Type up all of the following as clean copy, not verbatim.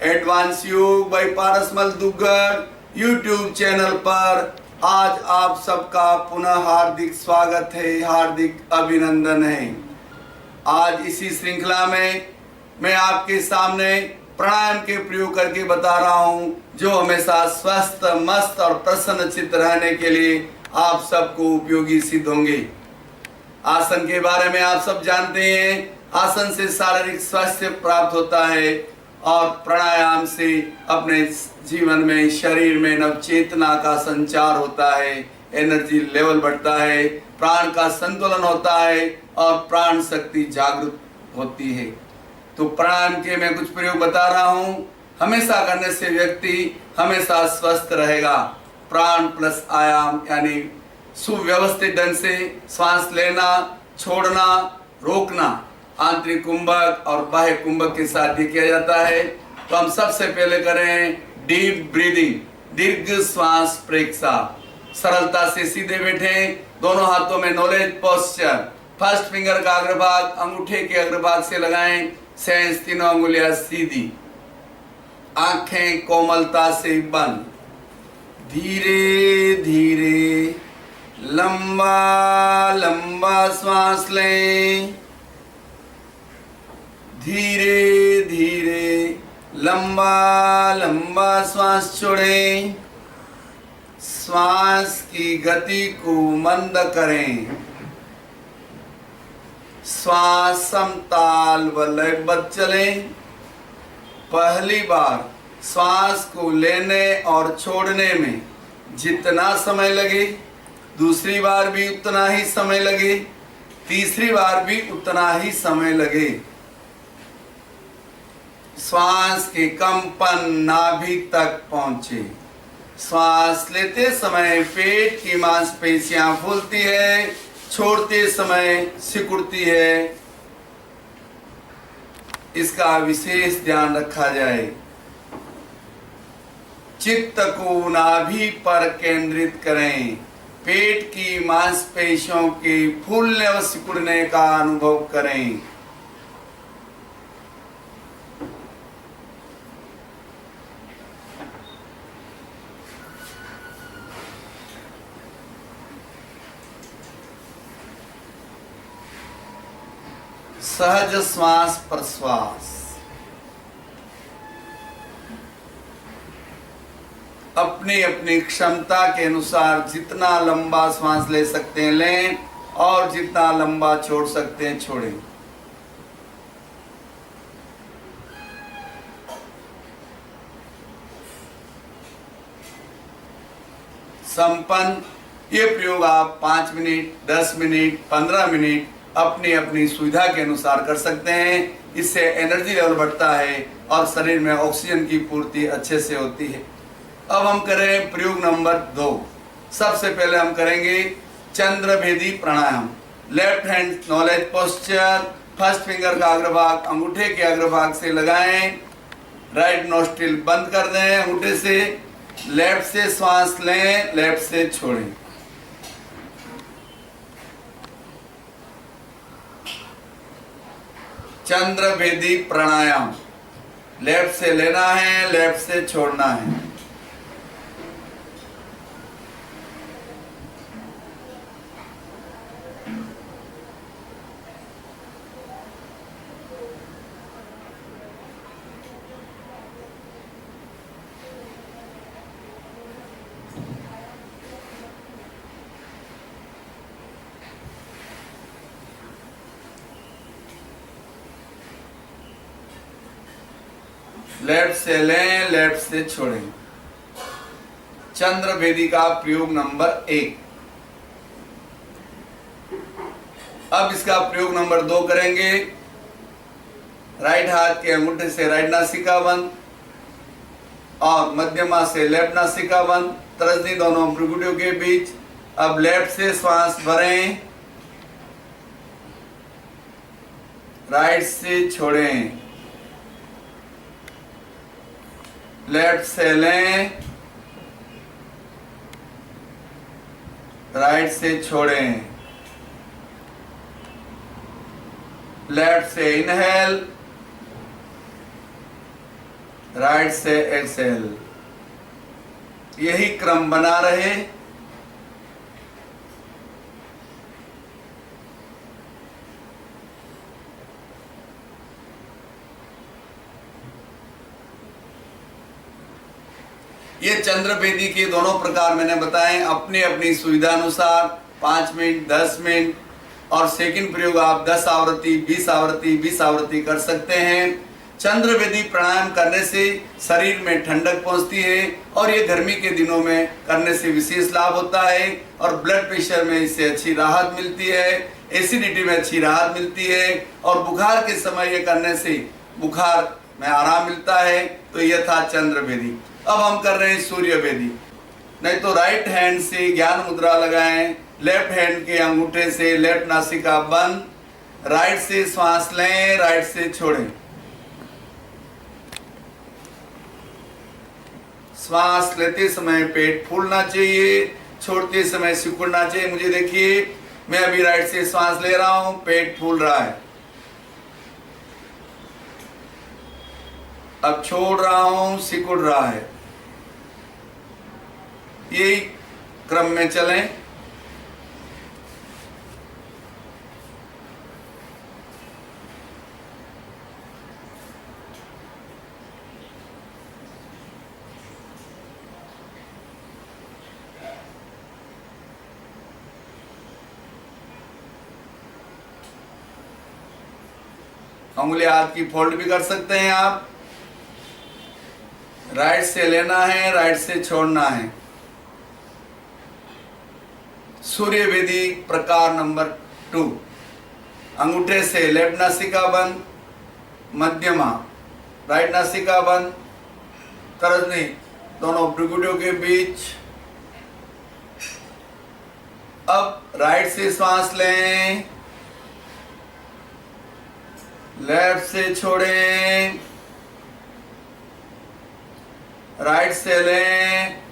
Advance योग by Parasmal Duggal YouTube channel पर आज आप सबका पुनः हार्दिक स्वागत है, हार्दिक अभिनंदन है। आज इसी श्रृंखला में मैं आपके सामने प्राणायाम के प्रयोग करके बता रहा हूं, जो हमेशा स्वस्थ, मस्त और प्रसन्न चित्त रहने के लिए आप सबको उपयोगी सिद्ध होंगे। आसन के बारे में आप सब जानते हैं, आसन से शारीरिक स्वास्थ्य प्राप्त होता है और प्राणायाम से अपने जीवन में, शरीर में नवचेतना का संचार होता है, एनर्जी लेवल बढ़ता है, प्राण का संतुलन होता है और प्राण शक्ति जागृत होती है। तो प्राणायाम के मैं कुछ प्रयोग बता रहा हूँ, हमेशा करने से व्यक्ति हमेशा स्वस्थ रहेगा। प्राण प्लस आयाम यानी सुव्यवस्थित ढंग से श्वास लेना, छोड़ना, रोकना, आंतरिक कुंभक और बाह्य कुंभक के साथ ये किया जाता है। तो हम सबसे पहले करें डीप ब्रीदिंग, दीर्घ श्वास प्रेक्षा। सरलता से सीधे बैठे, दोनों हाथों में नॉलेज पोस्चर, फर्स्ट फिंगर का अग्रभाग अंगूठे के अग्रभाग से लगाएं, शेष तीनों अंगुलियां सीधी, आंखें कोमलता से बंद। धीरे धीरे लंबा लंबा श्वास लें, धीरे धीरे लंबा लंबा श्वास छोड़ें। श्वास की गति को मंद करें। श्वास समताल व लयबद्ध चले। पहली बार श्वास को लेने और छोड़ने में जितना समय लगे, दूसरी बार भी उतना ही समय लगे, तीसरी बार भी उतना ही समय लगे। श्वास के कंपन नाभि तक पहुंचे। श्वास लेते समय पेट की मांसपेशियां फूलती है, छोड़ते समय सिकुड़ती है। इसका विशेष ध्यान रखा जाए। चित्त को नाभि पर केंद्रित करें। पेट की मांसपेशियों के फूलने व सिकुड़ने का अनुभव करें। सहज श्वास प्रश्वास। अपनी अपनी क्षमता के अनुसार जितना लंबा श्वास ले सकते हैं लें और जितना लंबा छोड़ सकते हैं छोड़ें। संपन्न ये प्रयोग आप 5 मिनट, 10 मिनट, 15 मिनट अपनी अपनी सुविधा के अनुसार कर सकते हैं। इससे एनर्जी लेवल बढ़ता है और शरीर में ऑक्सीजन की पूर्ति अच्छे से होती है। अब हम करें प्रयोग नंबर 2। सबसे पहले हम करेंगे चंद्रभेदी प्राणायाम। Left hand knowledge posture, first finger का अग्रभाग अंगूठे के अग्रभाग से लगाएं, राइट नोस्ट्रिल बंद कर दें अंगूठे से। लेफ्ट से श्वास लें, लेफ्ट से छोड़ें। चंद्रभेदी प्राणायाम, लेफ्ट से लेना है, लेफ्ट से छोड़ना है। लेफ्ट से लें, लेफ्ट से छोड़ें। चंद्रभेदी का प्रयोग नंबर 1। अब इसका प्रयोग नंबर 2 करेंगे। राइट हाथ के अंगूठे से राइट नासिका बंद और मध्यमा से लेफ्ट नासिका बंद, तर्जनी दोनों भ्रुकुटियों के बीच। अब लेफ्ट से श्वास भरें, राइट से छोड़ें। लेफ्ट से लें, राइट से छोड़ें। लेफ्ट से इनहेल, राइट से एक्सेल, यही क्रम बना रहे। ये चंद्रभेदी के दोनों प्रकार मैंने बताए, अपनी अपनी सुविधा अनुसार 5 मिनट, 10 मिनट, और सेकंड प्रयोग आप 10 आवृत्ति, 20 आवृत्ति, 20 आवृत्ति कर सकते हैं। चंद्रभेदी प्राणायाम करने से शरीर में ठंडक पहुंचती है और ये गर्मी के दिनों में करने से विशेष लाभ होता है और ब्लड प्रेशर में इससे अच्छी राहत मिलती है, एसिडिटी में अच्छी राहत मिलती है और बुखार के समय ये करने से बुखार में आराम मिलता है। तो यह था चंद्रभेदी। अब हम कर रहे हैं सूर्यभेदी। नहीं तो राइट हैंड से ज्ञान मुद्रा लगाएं, लेफ्ट हैंड के अंगूठे से लेफ्ट नासिका बंद, राइट से श्वास लें, राइट से छोड़ें। श्वास लेते समय पेट फूलना चाहिए, छोड़ते समय सिकुड़ना चाहिए। मुझे देखिए, मैं अभी राइट से श्वास ले रहा हूं, पेट फूल रहा है। अब छोड़ रहा हूं, सिकुड़ रहा है। यही क्रम में चलें। उंगली हाथ की फोल्ड भी कर सकते हैं आप। राइट से लेना है, राइट से छोड़ना है। सूर्यभेदी प्रकार नंबर 2। अंगूठे से लेफ्ट नासिका बंद, मध्यमा राइट नासिका बंद, तरजनी दोनों भ्रुकुटियों के बीच। अब राइट से श्वास लें, लेफ्ट से छोड़ें, राइट से लें,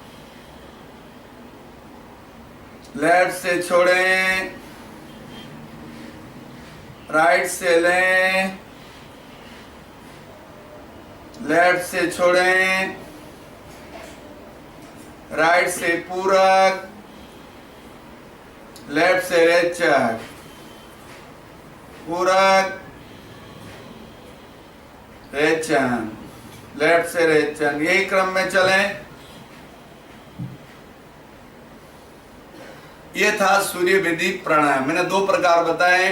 लेफ्ट से छोड़ें, राइट से लें, लेफ्ट से छोड़ें, राइट से पूरक, लेफ्ट से रेचक, पूरक, रेचन, लेफ्ट से रेचन। यही क्रम में चलें। ये था सूर्यभेदी प्राणायाम। मैंने 2 प्रकार बताए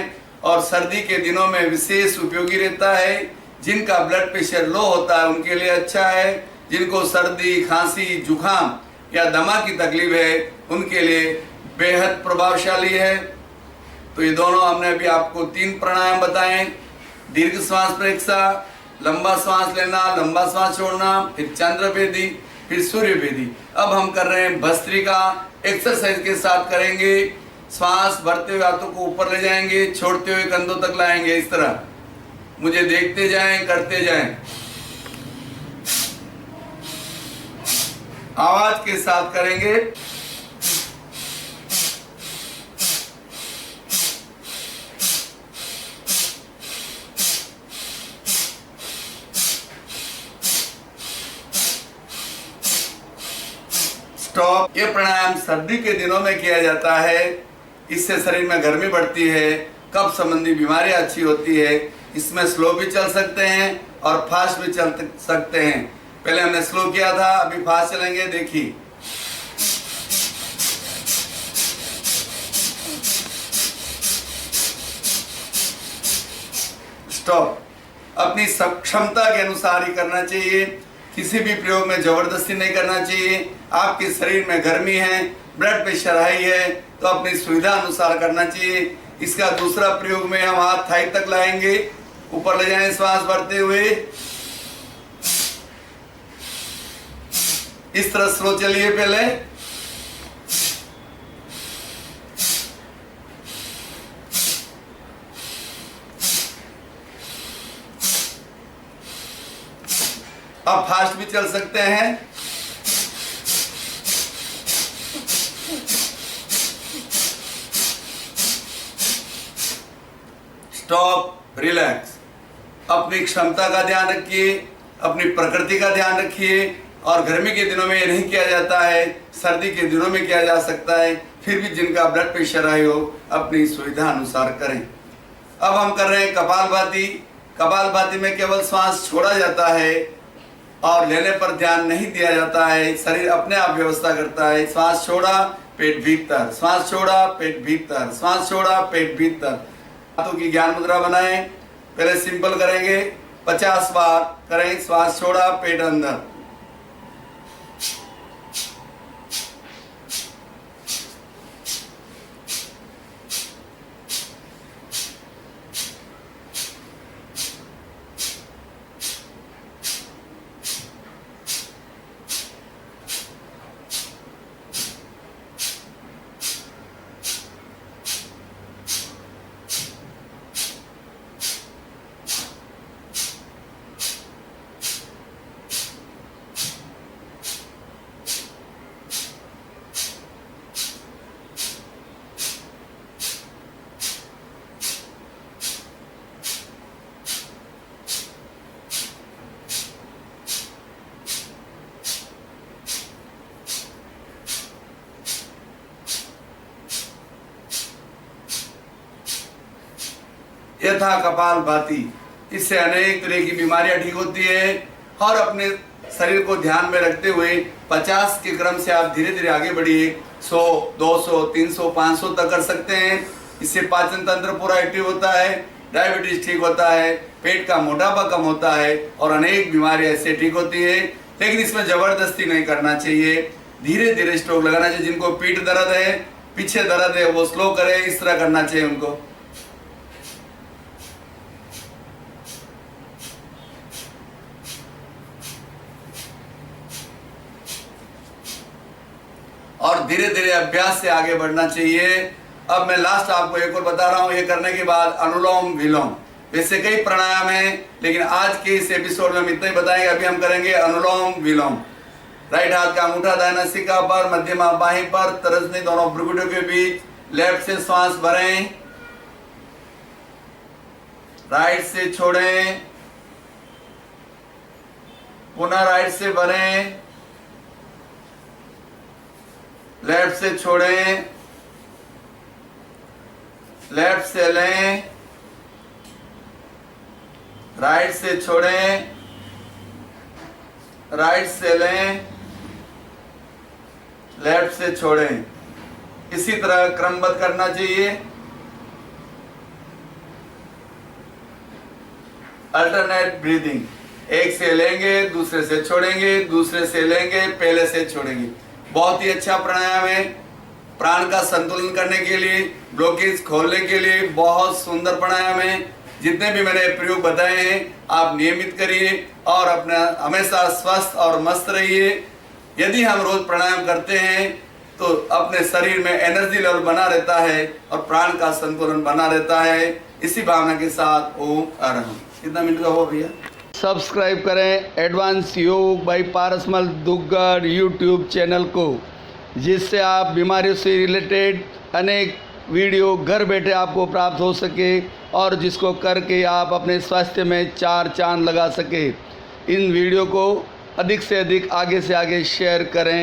और सर्दी के दिनों में विशेष उपयोगी रहता है। जिनका ब्लड प्रेशर लो होता है उनके लिए अच्छा है, जिनको सर्दी, खांसी, जुखाम या दमा की तकलीफ है उनके लिए बेहद प्रभावशाली है। तो ये दोनों हमने अभी आपको 3 प्राणायाम बताए। दीर्घ श्वास प्रेक्षा, लंबा श्वास लेना, लंबा श्वास छोड़ना, फिर चंद्रभेदी, फिर सूर्यभेदी। अब हम कर रहे हैं भस्त्रिका। एक्सरसाइज के साथ करेंगे। श्वास भरते हुए हाथों को ऊपर ले जाएंगे, छोड़ते हुए कंधों तक लाएंगे। इस तरह मुझे देखते जाएं, करते जाएं। आवाज के साथ करेंगे। स्टॉप। ये प्राणायाम सर्दी के दिनों में किया जाता है। इससे शरीर में गर्मी बढ़ती है, कफ संबंधी बीमारियां अच्छी होती है। इसमें स्लो भी चल सकते हैं और फास्ट भी चल सकते हैं। पहले हमने स्लो किया था, अभी फास्ट चलेंगे। देखिए, स्टॉप। अपनी क्षमता के अनुसार ही करना चाहिए। किसी भी प्रयोग में जबरदस्ती नहीं करना चाहिए। आपके शरीर में गर्मी है, ब्लड प्रेशर हाई है, तो अपनी सुविधा अनुसार करना चाहिए। इसका दूसरा प्रयोग में हम हाथ थाई तक लाएंगे, ऊपर ले जाएं श्वास भरते हुए। इस तरह स्लो चलिए पहले। अब फास्ट भी चल सकते हैं। Stop, relax. अपनी क्षमता का ध्यान रखिए। अपनी प्रकृति का ध्यान रखिए। और गर्मी के दिनों में ये नहीं किया जाता है, सर्दी के दिनों में किया जा सकता है। फिर भी जिनका ब्लड प्रेशर हाई हो अपनी सुविधा अनुसार करें। अब हम कर रहे हैं कपालभाति। कपालभाति में केवल श्वास छोड़ा जाता है और लेने पर ध्यान नहीं दिया जाता है, शरीर अपने आप व्यवस्था करता है। श्वास छोड़ा, पेट भीतर, श्वास छोड़ा, पेट भीतर, श्वास छोड़ा, पेट भीतर। हाथों की ज्ञान मुद्रा बनाएं। पहले सिंपल करेंगे, 50 बार करें। श्वास छोड़ा, पेट अंदर, यह था कपालभाति। इससे अनेक तरह की बीमारियां ठीक होती है। और अपने शरीर को ध्यान में रखते हुए 50 के क्रम से आप धीरे धीरे आगे बढ़िए। 100, 200, 300, 500 तक कर सकते हैं। इससे पाचन तंत्र पूरा एक्टिव होता है, डायबिटीज ठीक होता है, पेट का मोटापा कम होता है और अनेक बीमारियां ऐसे ठीक होती है। लेकिन इसमें जबरदस्ती नहीं करना चाहिए, धीरे धीरे स्ट्रोक लगाना चाहिए। जिनको पीठ दर्द है, पीछे दर्द है, वो स्लो करें, इस तरह करना चाहिए उनको। और धीरे धीरे अभ्यास से आगे बढ़ना चाहिए। अब मैं लास्ट आपको एक और बता रहा हूं, ये करने के बाद अनुलोम विलोम। वैसे कई प्राणायाम हैं, लेकिन आज के इस एपिसोड में हम इतना ही बताएंगे। अभी हम करेंगे अनुलोम विलोम। राइट हाथ का अंगूठा दाहिना नासिका पर, मध्यमा बाहीं पर, तरसनी दोनों भ्रुकुटियों के बीच। लेफ्ट से श्वास भरें, राइट से छोड़ें, पुनः राइट से भरें, लेफ्ट से छोड़ें, लेफ्ट से लें, राइट से छोड़ें, राइट से लें, लेफ्ट से छोड़ें। इसी तरह क्रमबद्ध करना चाहिए। अल्टरनेट ब्रीदिंग, एक से लेंगे, दूसरे से छोड़ेंगे, दूसरे से लेंगे, पहले से छोड़ेंगे। बहुत ही अच्छा प्राणायाम है, प्राण का संतुलन करने के लिए, ब्लॉकेज खोलने के लिए बहुत सुंदर प्राणायाम है। जितने भी मैंने प्रयोग बताए हैं आप नियमित करिए और अपना हमेशा स्वस्थ और मस्त रहिए। यदि हम रोज प्राणायाम करते हैं तो अपने शरीर में एनर्जी लेवल बना रहता है और प्राण का संतुलन बना रहता है। इसी भावना के साथ ओम अरहम। कितना मिनट का हुआ भैया? सब्सक्राइब करें एडवांस योग by Parasmal Duggar YouTube channel को, जिससे आप बीमारियों से रिलेटेड अनेक वीडियो घर बैठे आपको प्राप्त हो सके और जिसको करके आप अपने स्वास्थ्य में 4 चांद लगा सके। इन वीडियो को अधिक से अधिक आगे से आगे शेयर करें।